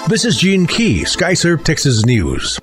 This is Gene Key, Skyserve, Texas News.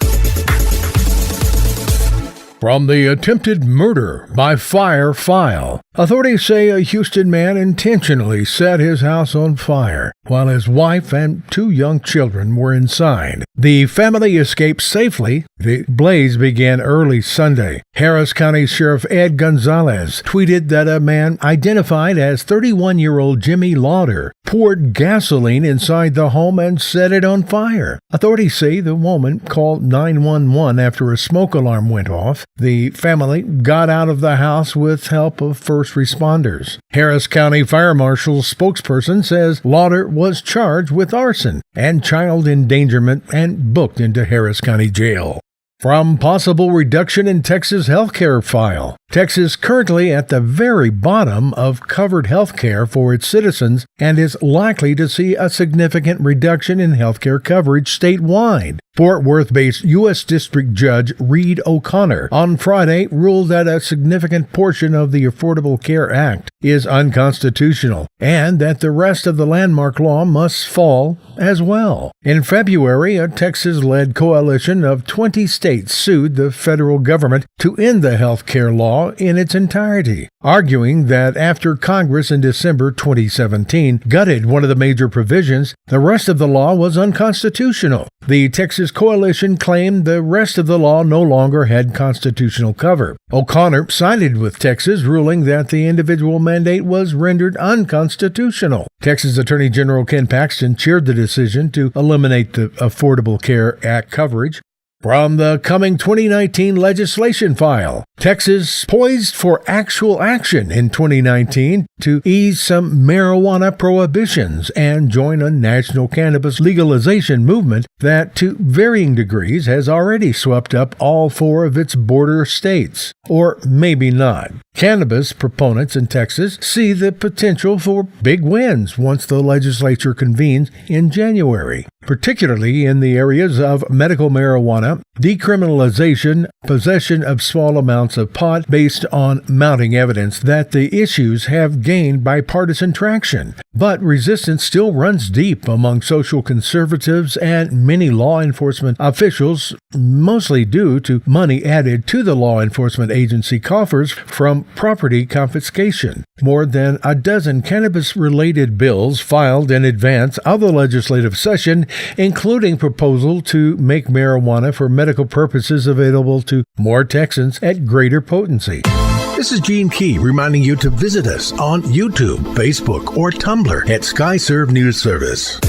From the attempted murder by fire file. Authorities say a Houston man intentionally set his house on fire while his wife and 2 young children were inside. The family escaped safely. The blaze began early Sunday. Harris County Sheriff Ed Gonzalez tweeted that a man identified as 31-year-old Jimmy Lauder poured gasoline inside the home and set it on fire. Authorities say the woman called 911 after a smoke alarm went off. The family got out of the house with help of first responders. Harris County Fire Marshal's spokesperson says Lauder was charged with arson and child endangerment and booked into Harris County Jail. From possible reduction in Texas healthcare file. Texas currently at the very bottom of covered healthcare for its citizens and is likely to see a significant reduction in healthcare coverage statewide. Fort Worth-based U.S. District Judge Reed O'Connor on Friday ruled that a significant portion of the Affordable Care Act is unconstitutional and that the rest of the landmark law must fall as well. In February, a Texas-led coalition of 20 states sued the federal government to end the health care law in its entirety, arguing that after Congress in December 2017 gutted one of the major provisions, the rest of the law was unconstitutional. The Texas coalition claimed the rest of the law no longer had constitutional cover. O'Connor sided with Texas, ruling that the individual mandate was rendered unconstitutional. Texas Attorney General Ken Paxton cheered the decision to eliminate the Affordable Care Act coverage. From the coming 2019 legislation file, Texas poised for actual action in 2019 to ease some marijuana prohibitions and join a national cannabis legalization movement that, to varying degrees, has already swept up all 4 of its border states. Or maybe not. Cannabis proponents in Texas see the potential for big wins once the legislature convenes in January, particularly in the areas of medical marijuana, decriminalization, possession of small amounts of pot based on mounting evidence that the issues have gained bipartisan traction. But resistance still runs deep among social conservatives and many law enforcement officials, mostly due to money added to the law enforcement agency coffers from property confiscation. More than a dozen cannabis-related bills filed in advance of the legislative session, including proposal to make marijuana for medical purposes available to more Texans at greater potency. This is Gene Key reminding you to visit us on YouTube, Facebook, or Tumblr at Skyserve News Service.